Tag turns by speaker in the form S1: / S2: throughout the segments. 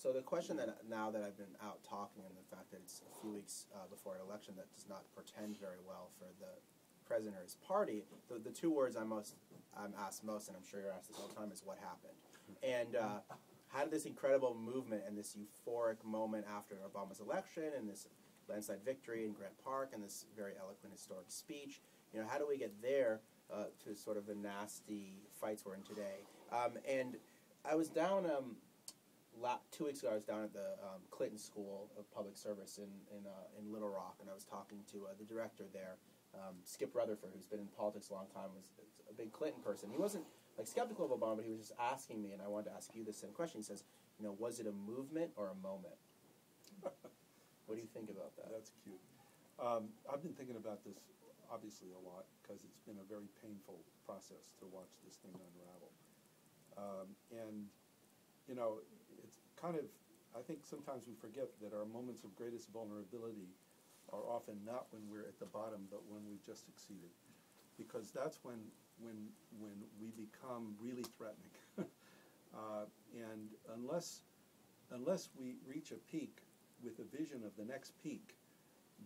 S1: So the question that now that I've been out talking, and the fact that it's a few weeks before an election that does not portend very well for the president or his party, the two words I'm asked most, and I'm sure you're asked this all the time, is what happened. And how did this incredible movement and this euphoric moment after Obama's election and this landslide victory in Grant Park and this very eloquent historic speech, how do we get there to sort of the nasty fights we're in today? And I was down 2 weeks ago. I was down at the Clinton School of Public Service in Little Rock, and I was talking to the director there, Skip Rutherford, who's been in politics a long time, was a big Clinton person. He wasn't skeptical of Obama, but he was just asking me, and I wanted to ask you the same question. He says, was it a movement or a moment? What do you think about that?
S2: That's cute. I've been thinking about this obviously a lot because it's been a very painful process to watch this thing unravel. It's kind of, I think sometimes we forget that our moments of greatest vulnerability are often not when we're at the bottom, but when we've just succeeded. Because that's when we become really threatening. And unless we reach a peak with a vision of the next peak,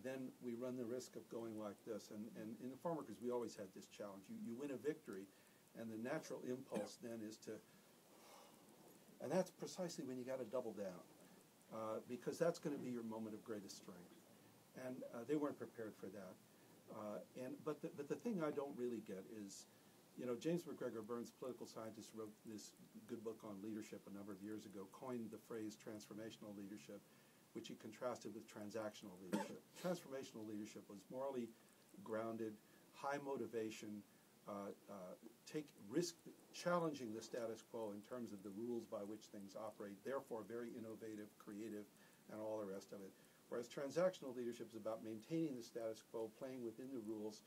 S2: then we run the risk of going like this. And in the farm workers, we always had this challenge. You win a victory, and the natural impulse then is to, and that's precisely when you got to double down, because that's going to be your moment of greatest strength. And they weren't prepared for that. But the thing I don't really get is, James McGregor Burns, political scientist, wrote this good book on leadership a number of years ago, coined the phrase transformational leadership, which he contrasted with transactional leadership. Transformational leadership was morally grounded, high motivation, take risk, challenging the status quo in terms of the rules by which things operate, therefore very innovative, creative, and all the rest of it. Whereas transactional leadership is about maintaining the status quo, playing within the rules,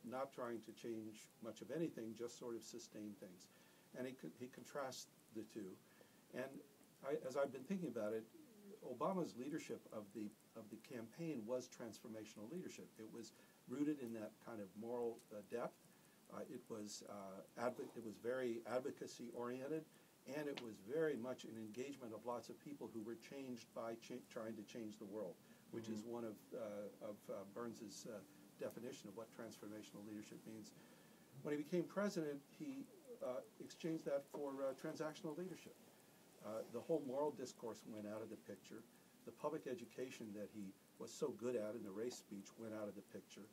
S2: not trying to change much of anything, just sort of sustain things. And he contrasts the two. And as I've been thinking about it, Obama's leadership of the campaign was transformational leadership. It was rooted in that kind of moral depth. It was very advocacy oriented, and it was very much an engagement of lots of people who were changed by trying to change the world, which is one of Burns's definition of what transformational leadership means. When he became president, he exchanged that for transactional leadership. The whole moral discourse went out of the picture. The public education that he was so good at in the race speech went out of the picture.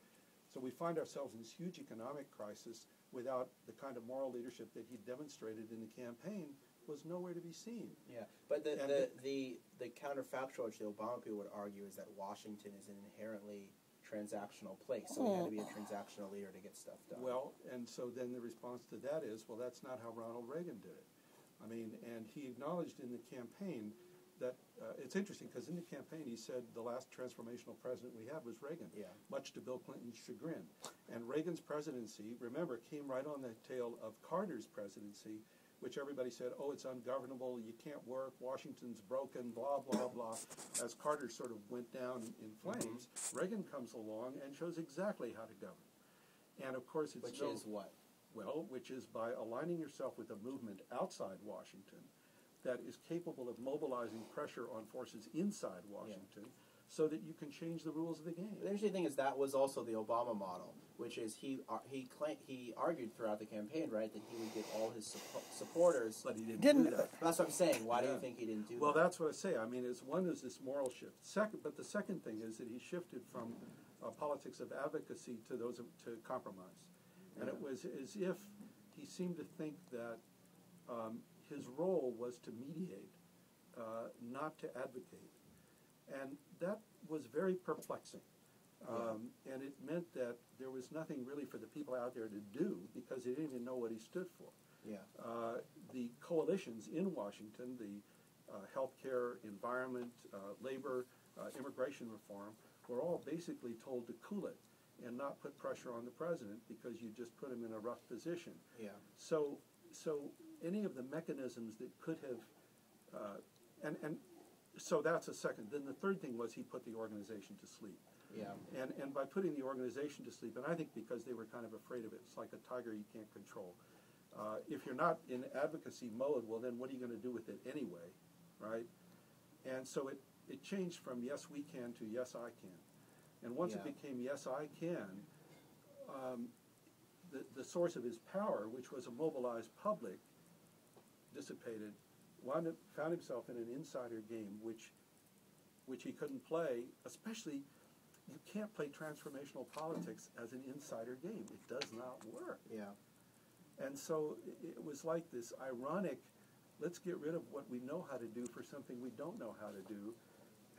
S2: So we find ourselves in this huge economic crisis without the kind of moral leadership that he demonstrated in the campaign was nowhere to be seen.
S1: Yeah, but the counterfactual, which the Obama people would argue, is that Washington is an inherently transactional place, so he had to be a transactional leader to get stuff done.
S2: Well, and so then the response to that is, well, that's not how Ronald Reagan did it. I mean, and he acknowledged in the campaign that it's interesting because in the campaign he said the last transformational president we had was Reagan, much to Bill Clinton's chagrin. And Reagan's presidency, remember, came right on the tail of Carter's presidency, which everybody said, oh, it's ungovernable, you can't work, Washington's broken, blah, blah, blah. As Carter sort of went down in flames, Reagan comes along and shows exactly how to govern. And of course it's...
S1: Which is what?
S2: Well, which is by aligning yourself with a movement outside Washington that is capable of mobilizing pressure on forces inside Washington so that you can change the rules of the game.
S1: The interesting thing is that was also the Obama model, which is he argued throughout the campaign, right, that he would get all his supporters.
S2: But he didn't do that.
S1: That's what I'm saying. Why do you think he didn't do that?
S2: Well, that's what I say. I mean, one is this moral shift. But the second thing is that he shifted from politics of advocacy to compromise. And it was as if he seemed to think that his role was to mediate, not to advocate. And that was very perplexing. And it meant that there was nothing really for the people out there to do because they didn't even know what he stood for. The coalitions in Washington, the healthcare, environment, labor, immigration reform, were all basically told to cool it and not put pressure on the president because you just put him in a rough position. So any of the mechanisms that could have, so that's a second. Then the third thing was he put the organization to sleep. And by putting the organization to sleep, and I think because they were kind of afraid of it, it's like a tiger you can't control. If you're not in advocacy mode, well then what are you going to do with it anyway, right? And so it changed from yes, we can to yes, I can. And once it became yes, I can, the source of his power, which was a mobilized public, dissipated, found himself in an insider game which he couldn't play, especially, you can't play transformational politics as an insider game. It does not work.
S1: Yeah.
S2: And so it was like this ironic, let's get rid of what we know how to do for something we don't know how to do.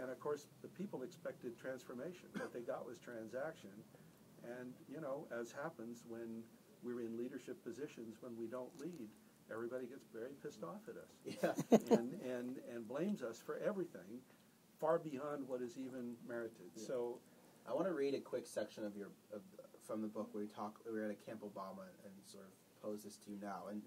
S2: And of course, the people expected transformation. What they got was transaction. And, you know, as happens when we're in leadership positions, when we don't lead, everybody gets very pissed off at us.
S1: Yeah.
S2: and blames us for everything, far beyond what is even merited.
S1: Yeah.
S2: So
S1: I want to read a quick section from the book where we were at a Camp Obama and sort of pose this to you now. And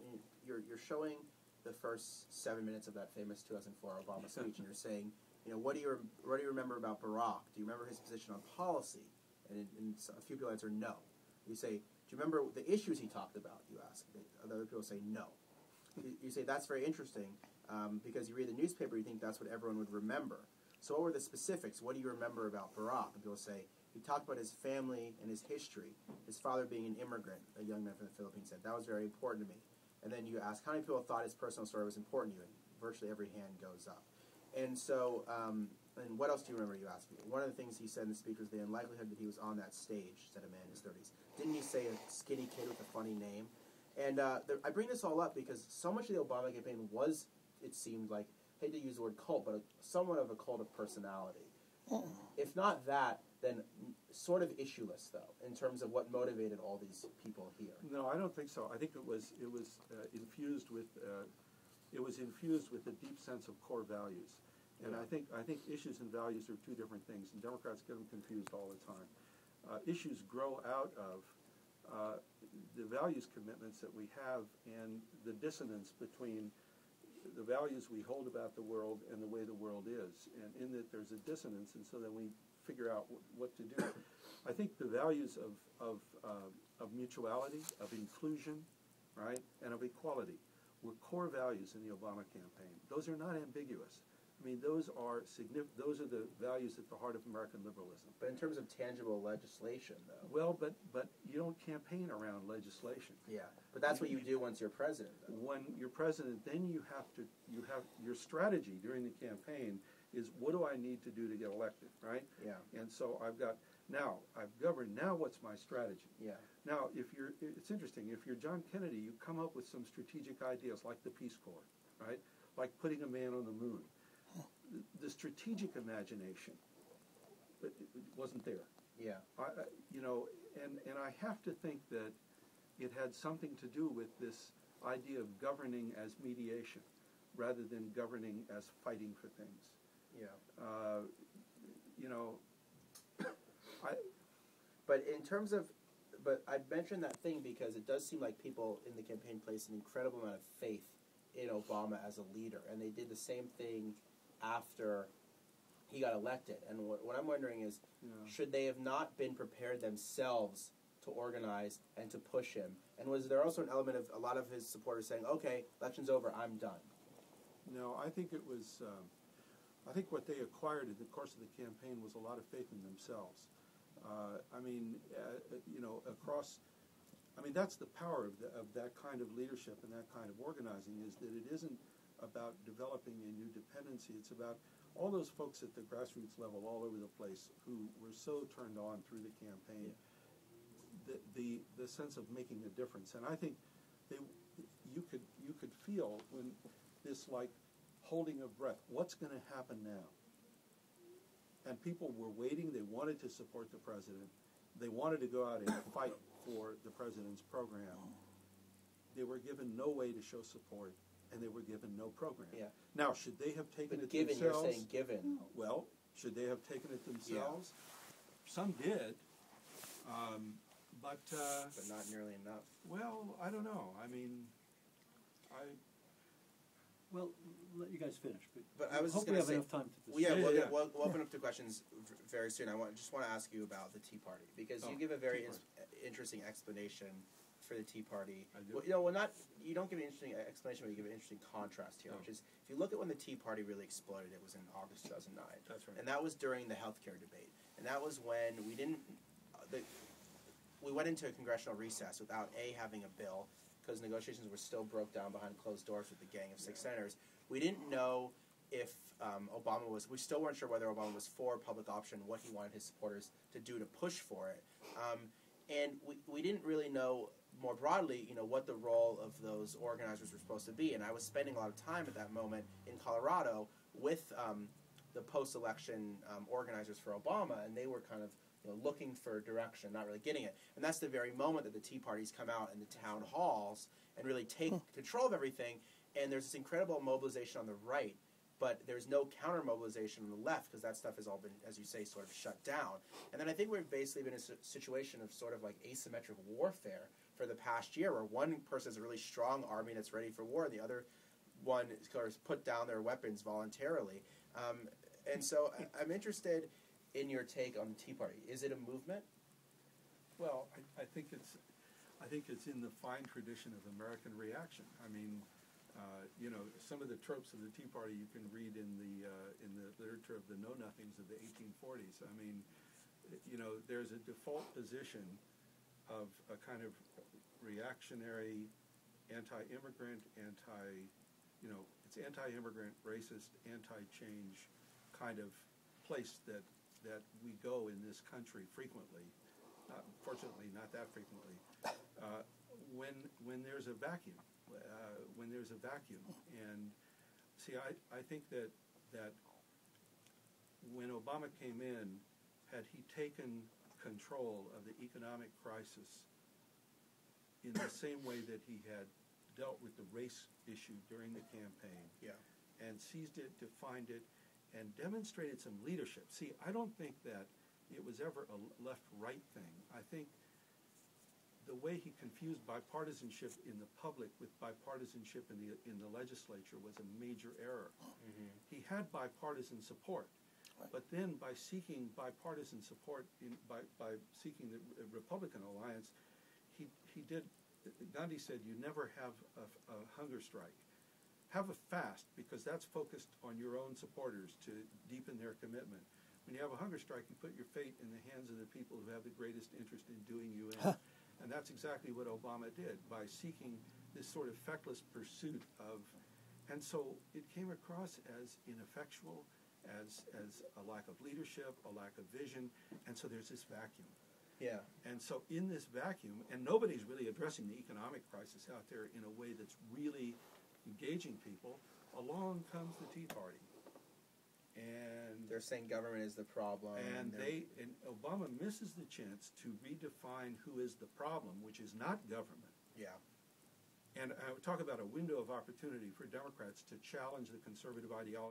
S1: you're showing the first 7 minutes of that famous 2004 Obama speech, and you're saying, you know, what do you remember about Barack? Do you remember his position on policy? And a few people answer no. You say, do you remember the issues he talked about? You ask. Other people say no. You say that's very interesting because you read the newspaper, you think that's what everyone would remember. So what were the specifics? What do you remember about Barack? And people say, he talked about his family and his history. His father being an immigrant, a young man from the Philippines said, that was very important to me. And then you ask, how many people thought his personal story was important to you? And virtually every hand goes up. And so, and what else do you remember, you ask me? One of the things he said in the speech was the unlikelihood that he was on that stage, said a man in his 30s. Didn't he say a skinny kid with a funny name? And I bring this all up because so much of the Obama campaign was, it seemed like, I hate to use the word cult, but somewhat of a cult of personality. If not that, then sort of issueless, though, in terms of what motivated all these people here.
S2: no, I don't think so. I think it was infused with a deep sense of core values. And
S1: Yeah.
S2: I think issues and values are two different things, and Democrats get them confused all the time. Issues grow out of the values commitments that we have and the dissonance between the values we hold about the world and the way the world is. And in that there's a dissonance, and so then we figure out what to do. I think the values of mutuality, of inclusion, right, and of equality were core values in the Obama campaign. Those are not ambiguous. I mean, those are those are the values at the heart of American liberalism.
S1: But in terms of tangible legislation, though.
S2: Well, but you don't campaign around legislation.
S1: Yeah, but that's what you do once you're president, though. When
S2: you're president, then you have your strategy during the campaign is, what do I need to do to get elected, right?
S1: Yeah.
S2: And so I've governed, now what's my strategy?
S1: Yeah.
S2: Now, it's interesting, if you're John Kennedy, you come up with some strategic ideas like the Peace Corps, right? Like putting a man on the moon. The strategic imagination it wasn't there.
S1: Yeah.
S2: And I have to think that it had something to do with this idea of governing as mediation rather than governing as fighting for things.
S1: Yeah. But in terms of, I mentioned that thing because it does seem like people in the campaign placed an incredible amount of faith in Obama as a leader, and they did the same thing after he got elected. And what I'm wondering is, should they have not been prepared themselves to organize and to push him? And was there also an element of a lot of his supporters saying, okay, election's over, I'm done?
S2: No, I think it was, I think what they acquired in the course of the campaign was a lot of faith in themselves. That's the power of that kind of leadership and that kind of organizing, is that it isn't about developing a new dependency. It's about all those folks at the grassroots level all over the place who were so turned on through the campaign, the sense of making a difference. And I think you could feel when this, like, holding of breath, what's going to happen now? And people were waiting. They wanted to support the president. They wanted to go out and fight for the president's program. They were given no way to show support, and they were given no program.
S1: Yeah.
S2: Now, should they have taken it
S1: given,
S2: themselves?
S1: You're saying given.
S2: Well, should they have taken it themselves? Yeah. Some did, but
S1: not nearly enough.
S2: Well, I don't know.
S3: Well, let you guys finish.
S1: But I was
S3: hope
S1: just
S3: we have
S1: say,
S3: enough time to discuss.
S1: We'll open up to questions very soon. I just want to ask you about the Tea Party, because you give a very interesting explanation for the Tea Party.
S2: I do.
S1: Well, you don't give an interesting explanation, but you give an interesting contrast here,
S2: Oh.
S1: which is, if you look at when the Tea Party really exploded, it was in August 2009.
S2: That's right.
S1: And that was during the healthcare debate. And that was when we didn't, we went into a congressional recess without having a bill, because negotiations were still broke down behind closed doors with the gang of 6 senators. We didn't know if we still weren't sure whether Obama was for public option, what he wanted his supporters to do to push for it. And we didn't really know, more broadly, what the role of those organizers were supposed to be. And I was spending a lot of time at that moment in Colorado with the post-election organizers for Obama, and they were kind of looking for direction, not really getting it. And that's the very moment that the Tea Parties come out in the town halls and really take control of everything. And there's this incredible mobilization on the right, but there's no counter-mobilization on the left, because that stuff has all been, as you say, sort of shut down. And then I think we've basically been in a situation of sort of like asymmetric warfare for the past year, where one person has a really strong army that's ready for war, and the other one has put down their weapons voluntarily. And so I'm interested in your take on the Tea Party. Is it a movement?
S2: Well, I think it's in the fine tradition of American reaction. I mean, some of the tropes of the Tea Party you can read in the literature of the Know-Nothings of the 1840s. I mean, there's a default position of a kind of reactionary, anti-immigrant, it's anti-immigrant, racist, anti-change kind of place that we go in this country frequently. Fortunately, not that frequently. When there's a vacuum. And see, I think that when Obama came in, had he taken control of the economic crisis in the same way that he had dealt with the race issue during the campaign, and seized it, defined it, and demonstrated some leadership. See, I don't think that it was ever a left-right thing. I think the way he confused bipartisanship in the public with bipartisanship in the legislature was a major error.
S1: Mm-hmm.
S2: He had bipartisan support, but then by seeking bipartisan support, by seeking the Republican alliance, he did. Gandhi said, "You never have a hunger strike. Have a fast, because that's focused on your own supporters to deepen their commitment. When you have a hunger strike, you put your fate in the hands of the people who have the greatest interest in doing you in." And that's exactly what Obama did by seeking this sort of feckless pursuit of, and so it came across as ineffectual, as a lack of leadership, a lack of vision, and so there's this vacuum.
S1: Yeah.
S2: And so in this vacuum, and nobody's really addressing the economic crisis out there in a way that's really engaging people, along comes the Tea Party. And
S1: They're saying government is the problem.
S2: and Obama misses the chance to redefine who is the problem, which is not government.
S1: Yeah.
S2: And I would talk about a window of opportunity for Democrats to challenge the conservative ideology